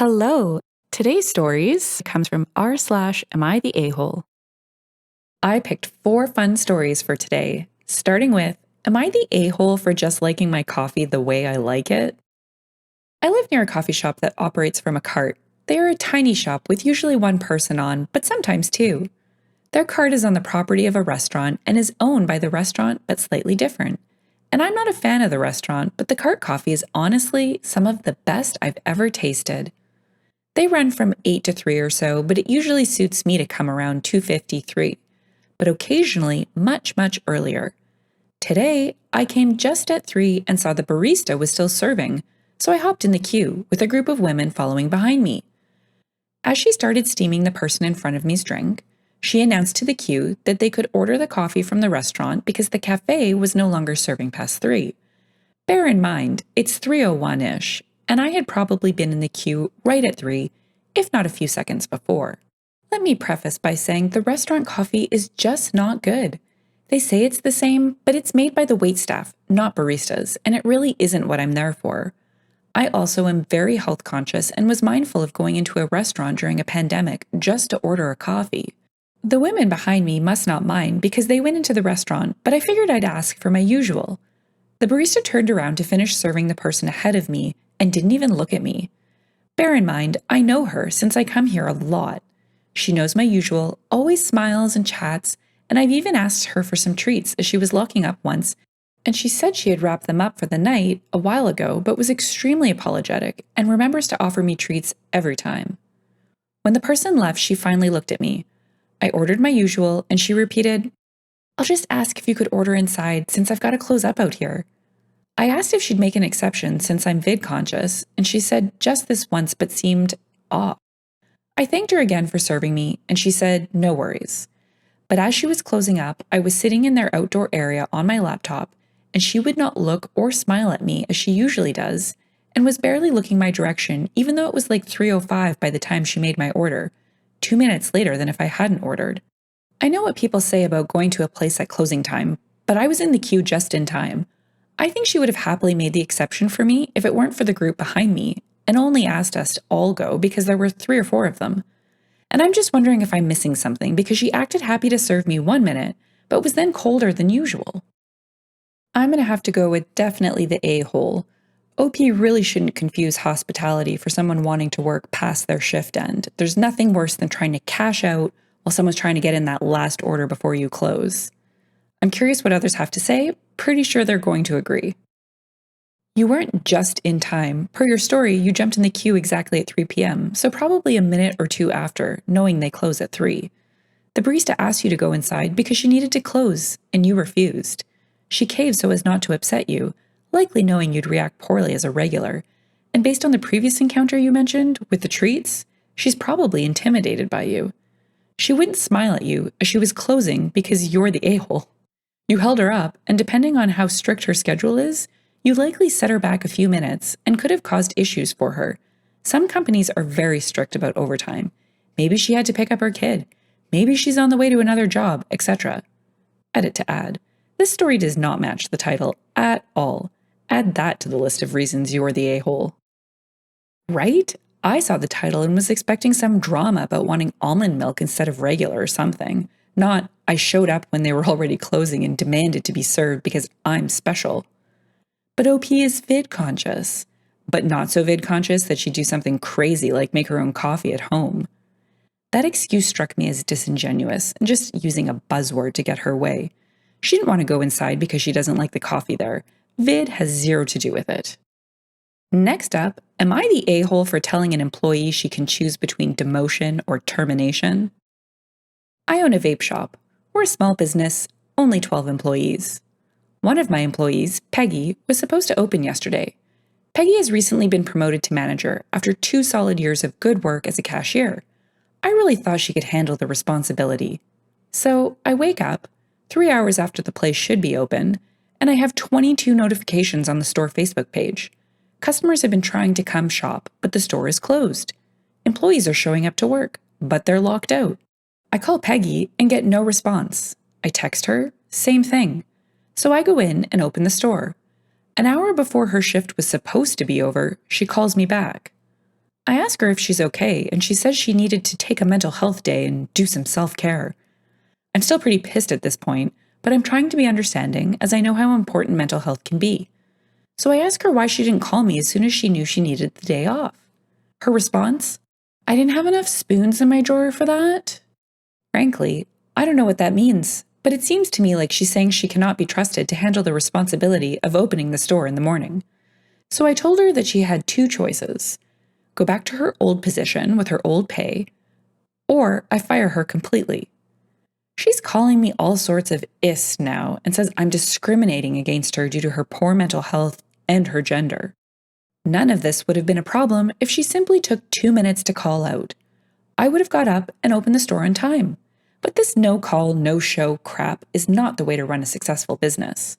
Hello. Today's stories comes from r/am I the a-hole. I picked 4 fun stories for today, starting with, am I the a-hole for just liking my coffee the way I like it? I live near a coffee shop that operates from a cart. They are a tiny shop with usually one person on, but sometimes two. Their cart is on the property of a restaurant and is owned by the restaurant but slightly different. And I'm not a fan of the restaurant, but the cart coffee is honestly some of the best I've ever tasted. They run from 8 to 3 or so, but it usually suits me to come around 2:53, but occasionally much earlier. Today, I came just at 3 and saw the barista was still serving, so I hopped in the queue with a group of women following behind me. As she started steaming the person in front of me's drink, she announced to the queue that they could order the coffee from the restaurant because the cafe was no longer serving past 3. Bear in mind, it's 3:01-ish, and I had probably been in the queue right at 3, if not a few seconds before. Let me preface by saying the restaurant coffee is just not good. They say it's the same, but it's made by the waitstaff, not baristas, and it really isn't what I'm there for. I also am very health conscious and was mindful of going into a restaurant during a pandemic just to order a coffee. The women behind me must not mind because they went into the restaurant, but I figured I'd ask for my usual. The barista turned around to finish serving the person ahead of me and didn't even look at me. Bear in mind, I know her since I come here a lot. She knows my usual, always smiles and chats, and I've even asked her for some treats as she was locking up once, and she said she had wrapped them up for the night a while ago but was extremely apologetic and remembers to offer me treats every time. When the person left, she finally looked at me. I ordered my usual, and she repeated, "I'll just ask if you could order inside since I've got to close up out here." I asked if she'd make an exception since I'm vid conscious, and she said just this once but seemed off. I thanked her again for serving me, and she said no worries. But as she was closing up, I was sitting in their outdoor area on my laptop, and she would not look or smile at me as she usually does, and was barely looking my direction even though it was like 3:05 by the time she made my order, 2 minutes later than if I hadn't ordered. I know what people say about going to a place at closing time, but I was in the queue just in time. I think she would have happily made the exception for me if it weren't for the group behind me, and only asked us to all go because there were 3 or 4 of them. And I'm just wondering if I'm missing something because she acted happy to serve me 1 minute, but was then colder than usual. I'm going to have to go with definitely the a-hole. OP really shouldn't confuse hospitality for someone wanting to work past their shift end. There's nothing worse than trying to cash out while someone's trying to get in that last order before you close. I'm curious what others have to say. Pretty sure they're going to agree. You weren't just in time. Per your story, you jumped in the queue exactly at 3 p.m., so probably a minute or two after, knowing they close at 3. The barista asked you to go inside because she needed to close, and you refused. She caved so as not to upset you, likely knowing you'd react poorly as a regular. And based on the previous encounter you mentioned, with the treats, she's probably intimidated by you. She wouldn't smile at you as she was closing because you're the a-hole. You held her up, and depending on how strict her schedule is, you likely set her back a few minutes and could have caused issues for her. Some companies are very strict about overtime. Maybe she had to pick up her kid. Maybe she's on the way to another job, etc. Edit to add. This story does not match the title at all. Add that to the list of reasons you're the a-hole. Right? I saw the title and was expecting some drama about wanting almond milk instead of regular or something. Not, I showed up when they were already closing and demanded to be served because I'm special. But OP is vid-conscious. But not so vid-conscious that she'd do something crazy like make her own coffee at home. That excuse struck me as disingenuous and just using a buzzword to get her way. She didn't want to go inside because she doesn't like the coffee there. Vid has zero to do with it. Next up, am I the a-hole for telling an employee she can choose between demotion or termination? I own a vape shop. We're a small business, only 12 employees. One of my employees, Peggy, was supposed to open yesterday. Peggy has recently been promoted to manager after 2 solid years of good work as a cashier. I really thought she could handle the responsibility. So I wake up, 3 hours after the place should be open, and I have 22 notifications on the store Facebook page. Customers have been trying to come shop, but the store is closed. Employees are showing up to work, but they're locked out. I call Peggy and get no response. I text her, same thing. So I go in and open the store. An hour before her shift was supposed to be over, she calls me back. I ask ask her if she's okay, and she says she needed to take a mental health day and do some self-care. I'm still pretty pissed at this point, but I'm trying to be understanding as I know how important mental health can be. So I ask her why she didn't call me as soon as she knew she needed the day off. Her response? I didn't have enough spoons in my drawer for that. Frankly, I don't know what that means, but it seems to me like she's saying she cannot be trusted to handle the responsibility of opening the store in the morning. So I told her that she had two choices: go back to her old position with her old pay, or I fire her completely. She's calling me all sorts of ists now and says I'm discriminating against her due to her poor mental health and her gender. None of this would have been a problem if she simply took 2 minutes to call out. I would have got up and opened the store on time. But this no-call, no-show crap is not the way to run a successful business.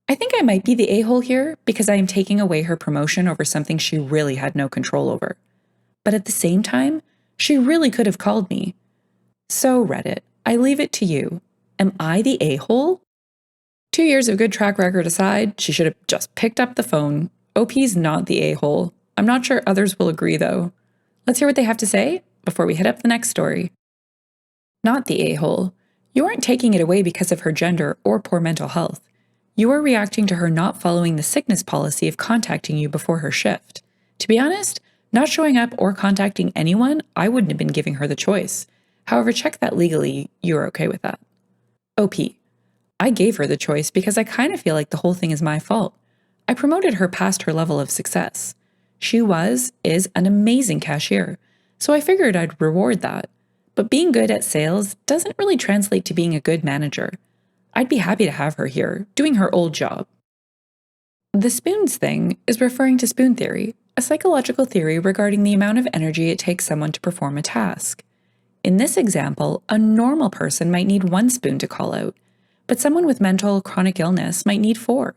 I think I might be the a-hole here because I am taking away her promotion over something she really had no control over. But at the same time, she really could have called me. So, Reddit, I leave it to you. Am I the a-hole? 2 years of good track record aside, she should have just picked up the phone. OP's not the a-hole. I'm not sure others will agree, though. Let's hear what they have to say before we hit up the next story. Not the a-hole. You aren't taking it away because of her gender or poor mental health. You are reacting to her not following the sickness policy of contacting you before her shift. To be honest, not showing up or contacting anyone, I wouldn't have been giving her the choice. However, check that legally, you're okay with that. OP. I gave her the choice because I kind of feel like the whole thing is my fault. I promoted her past her level of success. She is an amazing cashier, so I figured I'd reward that. But being good at sales doesn't really translate to being a good manager. I'd be happy to have her here, doing her old job. The spoons thing is referring to spoon theory, a psychological theory regarding the amount of energy it takes someone to perform a task. In this example, a normal person might need 1 spoon to call out, but someone with mental chronic illness might need 4.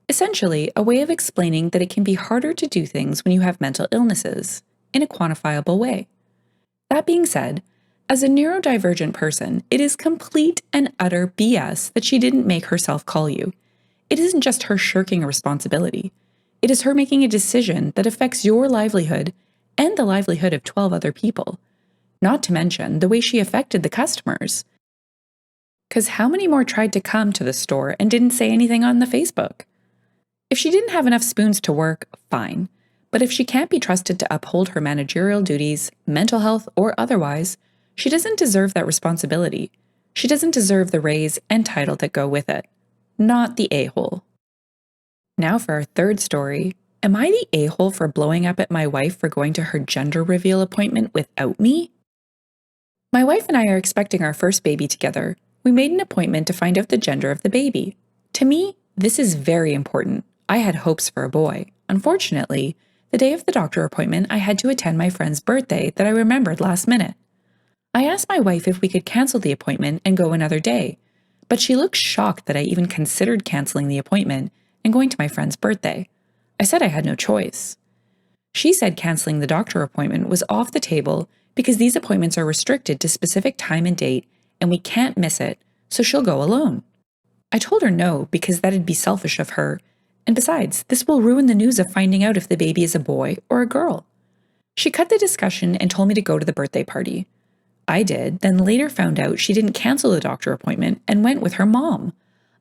Essentially, a way of explaining that it can be harder to do things when you have mental illnesses, in a quantifiable way. That being said, as a neurodivergent person, it is complete and utter BS that she didn't make herself call you. It isn't just her shirking a responsibility. It is her making a decision that affects your livelihood and the livelihood of 12 other people. Not to mention the way she affected the customers. Because how many more tried to come to the store and didn't say anything on the Facebook? If she didn't have enough spoons to work, fine. But if she can't be trusted to uphold her managerial duties, mental health, or otherwise, she doesn't deserve that responsibility. She doesn't deserve the raise and title that go with it. Not the a-hole. Now for our third story. Am I the a-hole for blowing up at my wife for going to her gender reveal appointment without me? My wife and I are expecting our first baby together. We made an appointment to find out the gender of the baby. To me, this is very important. I had hopes for a boy. Unfortunately, the day of the doctor appointment, I had to attend my friend's birthday that I remembered last minute. I asked my wife if we could cancel the appointment and go another day, but she looked shocked that I even considered canceling the appointment and going to my friend's birthday. I said I had no choice. She said canceling the doctor appointment was off the table because these appointments are restricted to specific time and date and we can't miss it, so she'll go alone. I told her no because that'd be selfish of her, and besides, this will ruin the news of finding out if the baby is a boy or a girl. She cut the discussion and told me to go to the birthday party. I did, then later found out she didn't cancel the doctor appointment and went with her mom.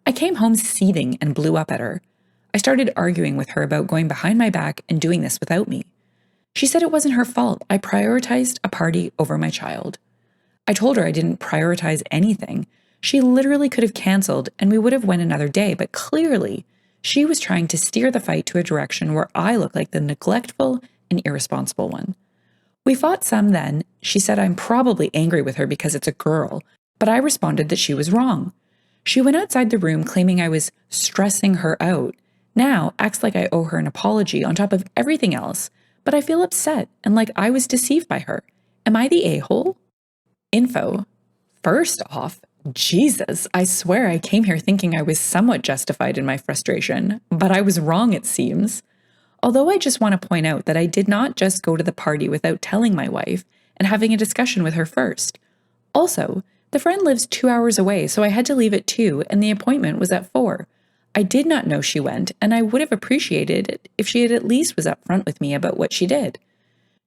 I came home seething and blew up at her. I started arguing with her about going behind my back and doing this without me. She said it wasn't her fault. I prioritized a party over my child. I told her I didn't prioritize anything. She literally could have canceled and we would have went another day, but clearly she was trying to steer the fight to a direction where I look like the neglectful and irresponsible one. We fought some then. She said I'm probably angry with her because it's a girl, but I responded that she was wrong. She went outside the room claiming I was stressing her out. Now acts like I owe her an apology on top of everything else, but I feel upset and like I was deceived by her. Am I the a-hole? Info. First off, Jesus, I swear I came here thinking I was somewhat justified in my frustration, but I was wrong, it seems. Although I just want to point out that I did not just go to the party without telling my wife and having a discussion with her first. Also, the friend lives 2 hours away, so I had to leave at 2 and the appointment was at 4. I did not know she went, and I would have appreciated it if she had at least was upfront with me about what she did.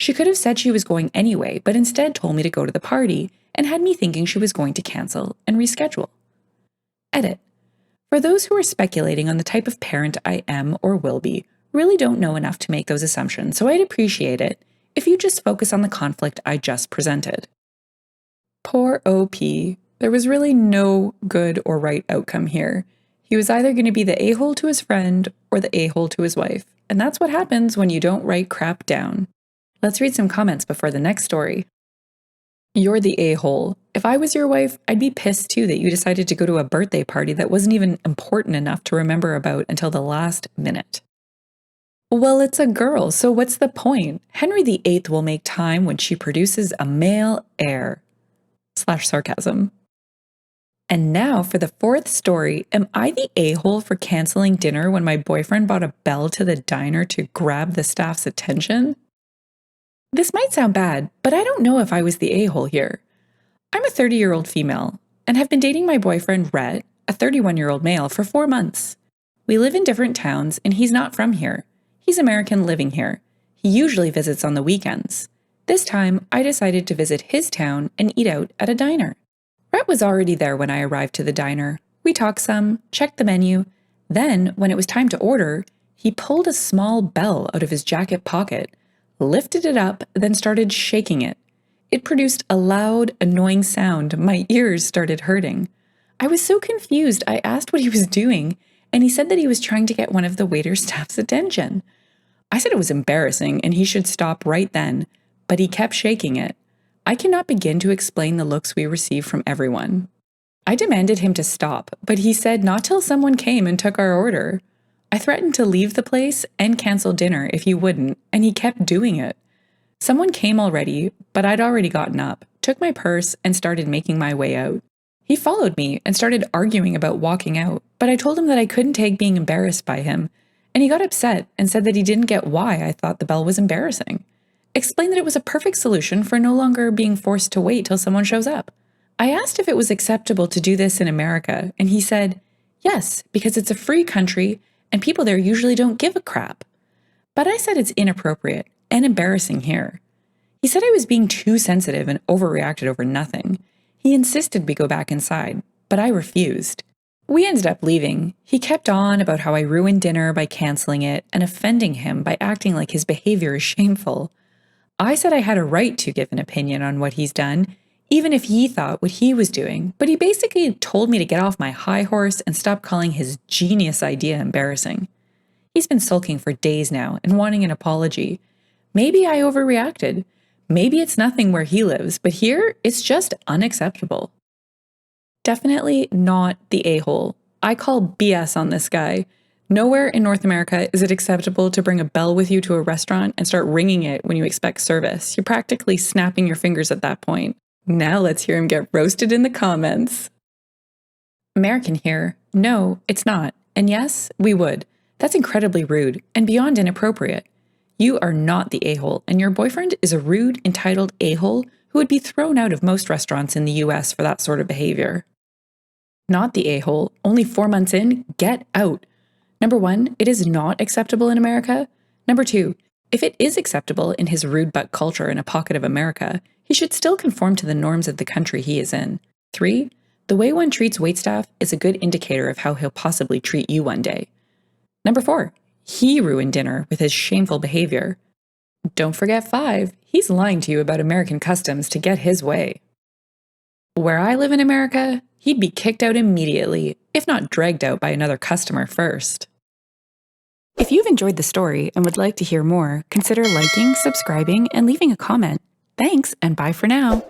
She could have said she was going anyway, but instead told me to go to the party and had me thinking she was going to cancel and reschedule. Edit. For those who are speculating on the type of parent I am or will be, really don't know enough to make those assumptions, so I'd appreciate it if you just focus on the conflict I just presented. Poor OP. There was really no good or right outcome here. He was either going to be the a-hole to his friend or the a-hole to his wife, and that's what happens when you don't write crap down. Let's read some comments before the next story. You're the a-hole. If I was your wife, I'd be pissed too that you decided to go to a birthday party that wasn't even important enough to remember about until the last minute. Well, it's a girl, so what's the point? Henry VIII will make time when she produces a male heir. /sarcasm. And now for the fourth story. Am I the a-hole for canceling dinner when my boyfriend bought a bell to the diner to grab the staff's attention? This might sound bad, but I don't know if I was the a-hole here. I'm a 30-year-old female and have been dating my boyfriend Rhett, a 31-year-old male, for 4 months. We live in different towns and he's not from here. He's American living here. He usually visits on the weekends. This time, I decided to visit his town and eat out at a diner. Rhett was already there when I arrived to the diner. We talked some, checked the menu. Then, when it was time to order, he pulled a small bell out of his jacket pocket, lifted it up, then started shaking it. It produced a loud, annoying sound. My ears started hurting. I was so confused, I asked what he was doing, and he said that he was trying to get one of the waiter staff's attention. I said it was embarrassing and he should stop right then, but he kept shaking it. I cannot begin to explain the looks we received from everyone. I demanded him to stop, but he said not till someone came and took our order. I threatened to leave the place and cancel dinner if he wouldn't, and he kept doing it. Someone came already, but I'd already gotten up, took my purse, and started making my way out. He followed me and started arguing about walking out, but I told him that I couldn't take being embarrassed by him, and he got upset and said that he didn't get why I thought the bell was embarrassing. Explained that it was a perfect solution for no longer being forced to wait till someone shows up. I asked if it was acceptable to do this in America, and he said, yes, because it's a free country and people there usually don't give a crap. But I said it's inappropriate and embarrassing here. He said I was being too sensitive and overreacted over nothing. He insisted we go back inside, but I refused. We ended up leaving. He kept on about how I ruined dinner by canceling it and offending him by acting like his behavior is shameful. I said I had a right to give an opinion on what he's done, even if he thought what he was doing, but he basically told me to get off my high horse and stop calling his genius idea embarrassing. He's been sulking for days now and wanting an apology. Maybe I overreacted. Maybe it's nothing where he lives, but here it's just unacceptable. Definitely not the a-hole. I call BS on this guy. Nowhere in North America is it acceptable to bring a bell with you to a restaurant and start ringing it when you expect service. You're practically snapping your fingers at that point. Now let's hear him get roasted in the comments. American here. No, it's not. And yes, we would. That's incredibly rude and beyond inappropriate. You are not the a-hole, and your boyfriend is a rude, entitled a-hole who would be thrown out of most restaurants in the US for that sort of behavior. Not the a-hole. Only 4 months in, get out. Number 1, it is not acceptable in America. Number 2, if it is acceptable in his rude butt culture in a pocket of America, he should still conform to the norms of the country he is in. 3, the way one treats waitstaff is a good indicator of how he'll possibly treat you one day. Number 4, he ruined dinner with his shameful behavior. Don't forget 5, he's lying to you about American customs to get his way. Where I live in America, he'd be kicked out immediately, if not dragged out by another customer first. If you've enjoyed the story and would like to hear more, consider liking, subscribing, and leaving a comment. Thanks, and bye for now.